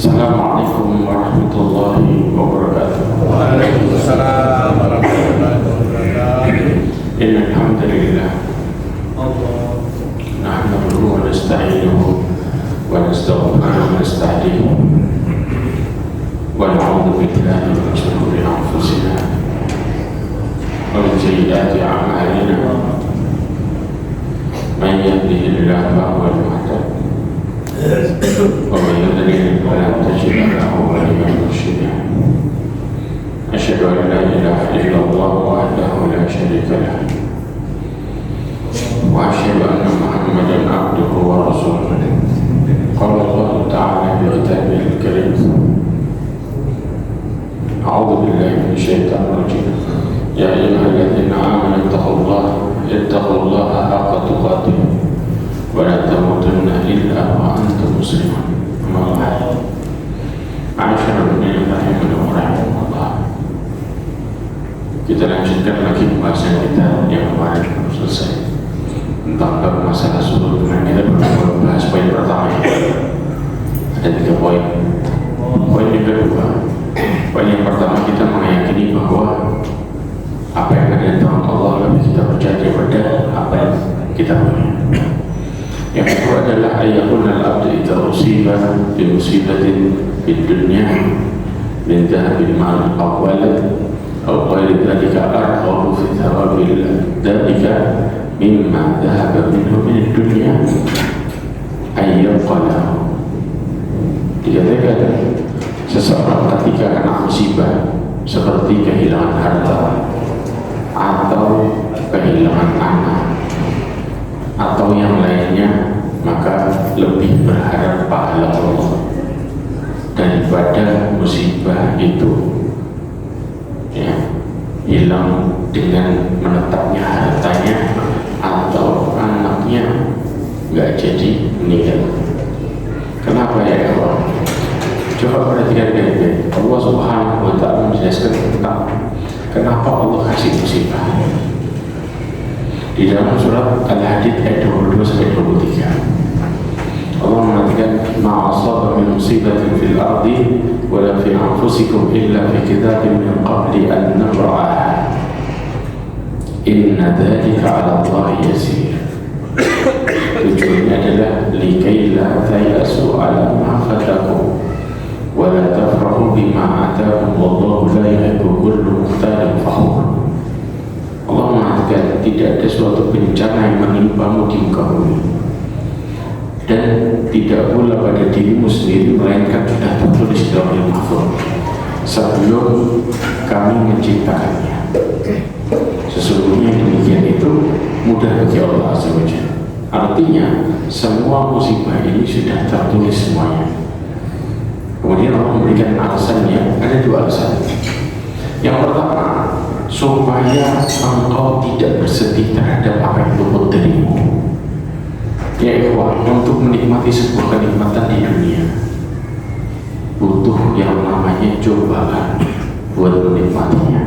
Assalamualaikum warahmatullahi wabarakatuh. Waalaikumsalam warahmatullahi wabarakatuh. Innal hamdalillah nahmaduhu wa nasta'inuhu wa nastaghfiruhu wa nasta'dinuhu wa na'udzu billahi min shururi anfusina wa min sayyiati a'malina. Man yahdihillahu fahuwal muhtadi wa man yudlil falan tajida lahu waliyyan murshida. Asyhadu an la ilaha illallah wahdahu la syarika lah wa asyhadu anna Muhammadan abduhu wa rasuluh. Qala Allah ta'ala fi kitabihil karim, a'udzu billahi minasyaitonir rajim. Ya ayyuhalladzina amanu ittaqullaha haqqa tuqatih wa la tamutunna illa wa antum muslimun. Amma ba'd. Ma'asyiral muslimin rahimakumullah. Kita lanjutkan lagi pembahasan kita yang kemarin belum selesai tentang bab masalah sulul. Kita belum bahas poin pertama. Ada 3 poin. Poin yang kedua, poin yang pertama kita meyakini bahwa apa yang ada dalam Allah lebih kita percaya daripada apa yang kita punya. Yang kedua adalah ayakun al-abd idza usiba bi musibatin fid dunya min dhahabil mal awwalan أو غير ذلك أرغب في ثواب ذلك مما ذهب منه من الدنيا أن يبقى له. Dikatakan seseorang ketika kena musibah seperti kehilangan harta atau kehilangan anak atau yang lainnya, maka lebih berharap pahala Allah daripada musibah itu hilang dengan menetapnya hartanya atau anaknya nggak jadi meninggal. Kenapa ya Allah? Coba perhatikan baik-baik. Allah Subhanahu wa ta'ala menjelaskan tentang kenapa Allah kasih musibah di dalam surat Al-Hadid ayat 22-23. Allah mengatakan ma'asaba min musibatin fil ardi wala fi anfusikum illa fi kitabin min qabli an nabra'aha inna dhalika 'ala Allah yasir. Tujuannya adalah likai la tayasu 'ala ma fatakum wa la tafrahu bima atakum wallahu la yuhibbu kulla mukhtalin fakhur. Allah mengatakan tidak ada suatu bencana yang menimpamu di muka bumi dan tidak pula pada dirimu sendiri, melainkan sudah tertulis dalam Lauhul Mahfuz sebelum kami menciptakannya. Sesungguhnya demikian itu mudah bagi Allah Azza wa Jalla. Artinya semua musibah ini sudah tertulis semuanya. Kemudian Allah memberikan alasannya, ada 2 alasan. Yang pertama, supaya engkau tidak bersedih terhadap apa yang luput darimu. Ya ikhwan, untuk menikmati sebuah kenikmatan di dunia butuh yang namanya cobaan buat menikmatinya.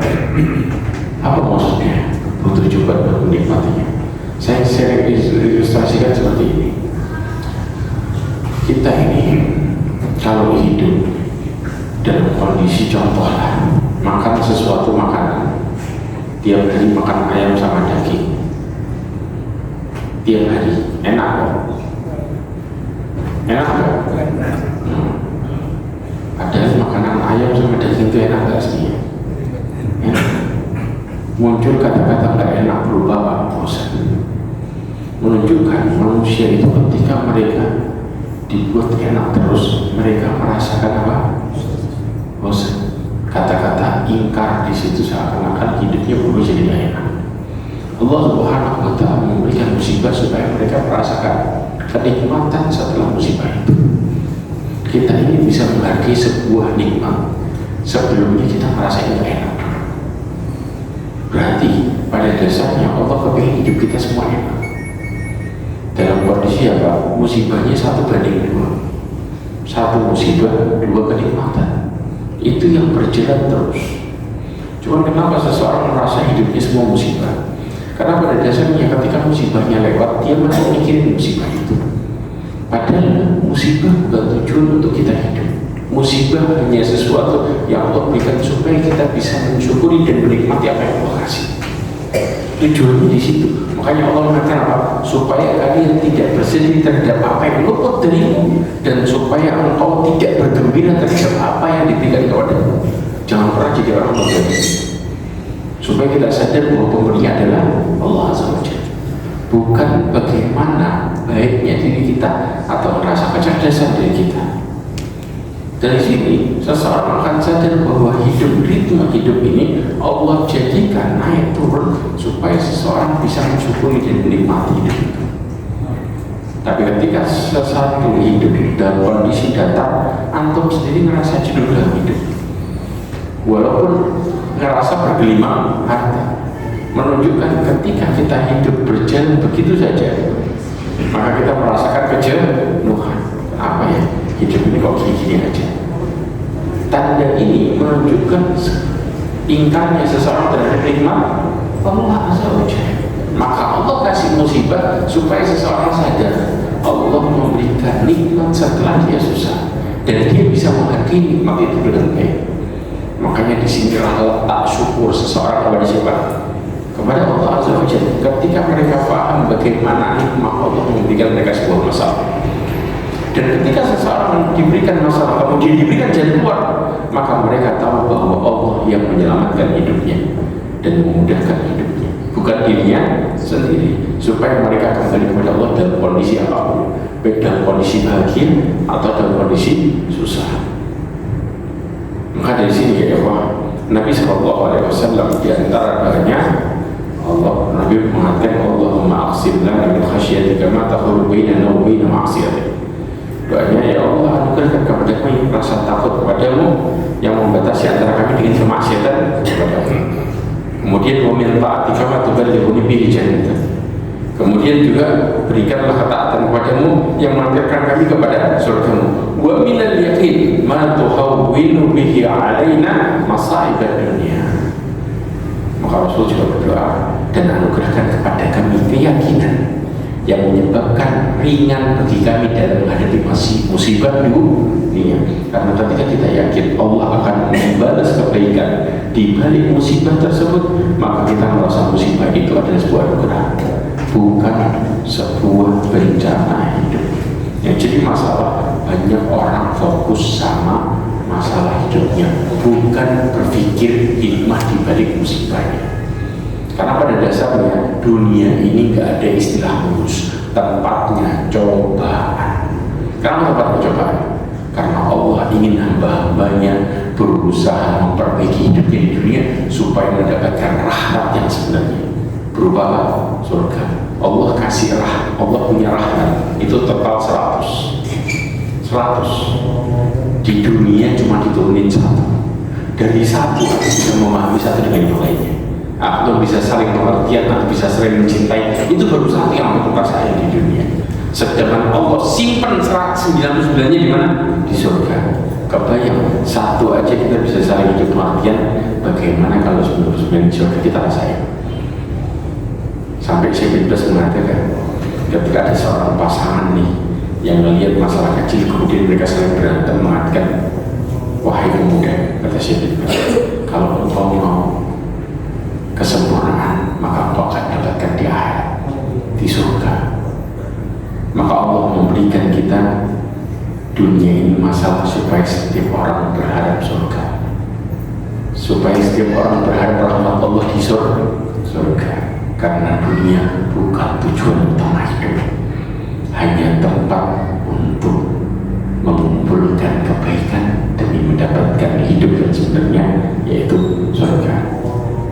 Apa maksudnya? Butuh cobaan buat menikmatinya. Saya ilustrasikan seperti ini. Kita ini kalau hidup dalam kondisi contoh lah, makan sesuatu makanan, tiap hari makan ayam sama daging, tiap hari, enak kok? Enak kok? Padahal makanan ayam sama daging itu enak gak sih? Enak. Muncul kata-kata gak enak berubah apa? Bosan. Menunjukkan manusia itu ketika mereka dibuat enak terus, mereka merasakan apa? Bosan. Kata-kata ingkar di situ seakan-akan hidupnya berubah jadi gak enak. Allah Subhanahu wa ta'ala memberikan musibah supaya mereka merasakan kenikmatan setelah musibah itu. Kita ini bisa menghargai sebuah nikmat sebelumnya kita merasa itu enak. Berarti pada dasarnya Allah kepingin hidup kita semua enak. Dalam kondisi apa? Musibahnya 1:2. 1 musibah, 2 kenikmatan. Itu yang berjalan terus. Cuma kenapa seseorang merasa hidupnya semua musibah? Karena pada dasarnya ketika musibahnya lewat, dia masih mikirin musibah itu. Padahal musibah bukan tujuan untuk kita hidup. Musibah hanya sesuatu yang Allah berikan supaya kita bisa mensyukuri dan menikmati apa yang Allah kasih. Tujuannya di situ. Makanya Allah mengatakan apa? Supaya kalian tidak bersedih terhadap apa yang luput darimu, dan supaya engkau tidak bergembira terhadap apa yang diberikan kepadamu. Jangan pernah jadi orang bersedih. Supaya kita sadar bahwa pemberi adalah Allah Azza wa Jalla, bukan bagaimana baiknya diri kita atau merasa kecerdasan diri kita. Dari sini seseorang akan sadar bahwa ritme hidup ini Allah jadikan naik turun supaya seseorang bisa mensyukuri dan menikmati hidup itu. Tapi ketika sesuatu hidup dalam kondisi datar, antum sendiri merasa jenuh dalam hidup, walaupun ngerasa bergelimang harta, menunjukkan ketika kita hidup berjalan begitu saja, maka kita merasakan kejenuhan. Apa ya? Hidup ini kok gini-gini aja. Tanda ini menunjukkan ingkarnya seseorang terhadap nikmat Allah Azza wa Jalla. Maka Allah kasih musibah supaya seseorang sadar Allah memberikan nikmat setelah dia susah, dan dia bisa menghargai nikmat itu dengan baik. Makanya di sini letak syukur seseorang kepada siapa? Kepada Allah Azza wa Jalla. Ketika mereka paham bagaimana nikmat Allah memberikan mereka sebuah masalah. Dan ketika seseorang diberikan masalah, kemudian diberikan jalan keluar, maka mereka tahu bahwa Allah yang menyelamatkan hidupnya dan memudahkan hidupnya, bukan dirinya sendiri. Supaya mereka kembali kepada Allah dalam kondisi apapun, baik dalam kondisi bahagia atau dalam kondisi susah. Maka dari sini ya Nabi SAW di antara doanya Nabi mengatakan Allahumma aqsim lana min khasyatika ma tahulu bainana wa baina ma'siyatik. Doanya, ya Allah, anugerahkan kepada kami rasa takut kepadamu yang membatasi antara kami dengan kemaksiatan kepadamu. Kemudian wa min ta'atika ma tuballighuni bihi jannata. Kemudian juga berikanlah ketaatan kepadamu yang mengantarkan kami kepada surgamu. Wa minal yaqin ma tuhawwinu bihi alaina masa'ibad dunya. Maka Rasul juga berdoa, dan anugerahkan kepada kami keyakinan yang menyebabkan ringan bagi kami dalam menghadapi musibah di dunia. Karena ketika kita yakin Allah akan membalas kebaikan di balik musibah tersebut, maka kita merasa musibah itu adalah sebuah anugerah, bukan sebuah bencana hidup. Yang jadi masalah, banyak orang fokus sama masalah hidupnya, bukan berpikir hikmah di balik musibahnya. Karena pada dasarnya dunia ini gak ada istilah lulus, tempatnya cobaan. Kenapa tempatnya cobaan? Karena Allah ingin hamba-hambanya berusaha memperbaiki hidupnya di dunia supaya mendapatkan rahmat yang sebenarnya berupa surga. Allah kasih rahmat, Allah punya rahmat itu total 100. Di dunia cuma diturunin 1. Dari 1 kita bisa memahami 1 dengan yang lainnya, atau bisa saling pengertian, atau bisa saling mencintai. Itu baru 1 yang aku rasain di dunia. Sedangkan Allah simpan 99-nya di mana? Di surga. Kebayang 1 aja kita bisa saling hidup pengertian, bagaimana kalau 99 di surga kita rasain? Sampai Syekh Ibn mengatakan, ketika ada seorang pasangan nih yang melihat masalah kecil, kemudian mereka saling berantem, mengatakan, wahai pemuda, kata Syekh Ibn, kalau engkau mau kesempurnaan, maka engkau akan dapatkan di akhirat, di surga. Maka Allah memberikan kita dunia ini masalah supaya setiap orang berharap surga, supaya setiap orang berharap rahmat Allah di surga. Karena dunia bukan tujuan utama hidup, hanya tempat untuk mengumpulkan kebaikan demi mendapatkan hidup yang sebenarnya, yaitu surga.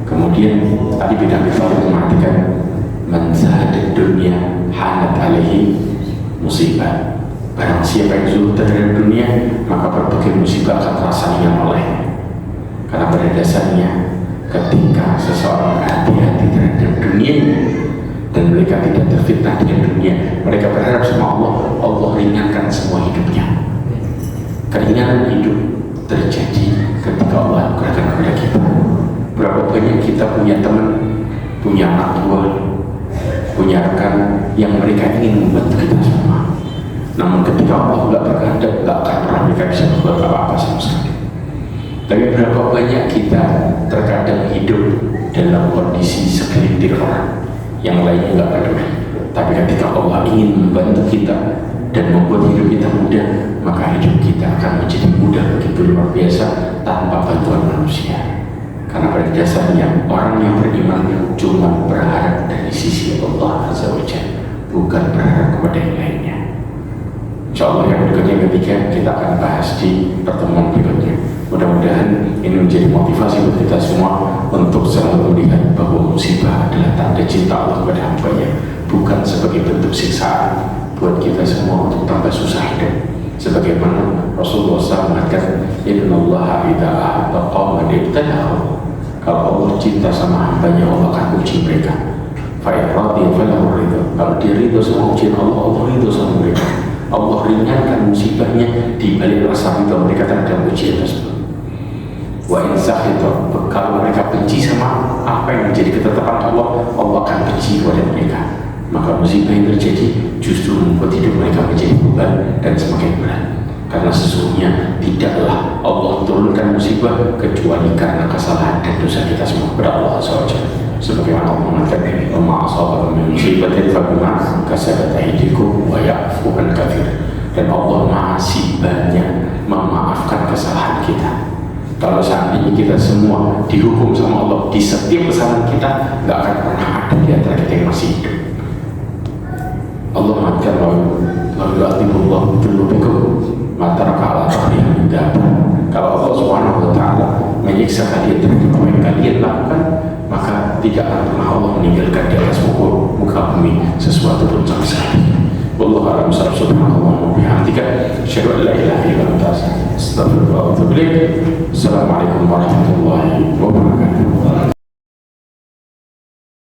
Kemudian tadi bidang Bifari mengatakan, man zahada dunia hanat alaihi musibah. Barang siapa yang zuhud terhadap dunia, maka berbagai musibah akan terasa ringan olehnya. Karena pada dasarnya ketika seseorang hati-hati terhadap dunia dan mereka tidak terfitnah dengan dunia, mereka berharap sama Allah, Allah ringankan semua hidupnya. Keringanan hidup terjadi ketika Allah anugerahkan kepada kita. Berapa banyak kita punya teman, punya anak buah, punya rekan yang mereka ingin membantu kita semua. Namun ketika Allah tidak berkehendak, tidak akan pernah mereka bisa berbuat apa-apa Tapi berapa banyak kita terkadang hidup dalam kondisi segelintir orang yang lainnya nggak peduli. Tapi ketika Allah ingin membantu kita dan membuat hidup kita mudah, maka hidup kita akan menjadi mudah begitu luar biasa tanpa bantuan manusia. Karena pada dasarnya orang yang beriman cuma berharap dari sisi Allah Azza wa Jalla, bukan berharap kepada yang lainnya. InsyaAllah yang berikutnya ketiga kita akan bahas di pertemuan berikutnya. Mudah-mudahan ini menjadi motivasi buat kita semua untuk selalu melihat bahwa musibah adalah tanda cinta Allah kepada hamba-Nya, bukan sebagai bentuk siksaan buat kita semua untuk tambah susah hidup. Sebagaimana Rasulullah SAW mengatakan, Innallaha idza ahabba qauman ibtalahu. Kalau Allah cinta sama hamba-Nya, Allah akan uji mereka. Fa in radiya falahu ridha. Kalau dia ridho sama ujian Allah, Allah ridho sama mereka. Allah ringankan musibahnya di balik rasa ridho mereka terhadap ujian tersebut. Wa in sakhita, kalau mereka benci sama apa yang menjadi ketetapan Allah, Allah akan benci kepada mereka. Maka musibah yang terjadi justru membuat hidup mereka menjadi beban dan semakin berat. Karena sesungguhnya tidaklah Allah turunkan musibah kecuali karena kesalahan dan dosa kita semua kepada Allah SWT. Sebagaimana Allah mengatakan, "Wa ma asabakum min musibatin fa bima kasabat aydikum wa ya'fu an katsir." Dan Allah masih banyak memaafkan kesalahan kita. Kalau seandainya kita semua dihukum sama Allah di setiap kesalahan kita, nggak akan pernah ada di antara kita yang masih hidup. Allah mengatakan, "Lalu atibullah bilubikum matara kala tahrihan dapat." Kalau Allah Subhanahu wa Ta'ala menyiksa kalian dengan apa yang kalian lakukan, maka tidak akan pernah Allah meninggalkan di atas muka bumi sesuatu pun sama sekali. Wallahu a'lam bishawab. Subhanallah wa bihamdika, asyhadu an la ilaha illa anta, astaghfiruka wa atubu ilaik. Assalamualaikum.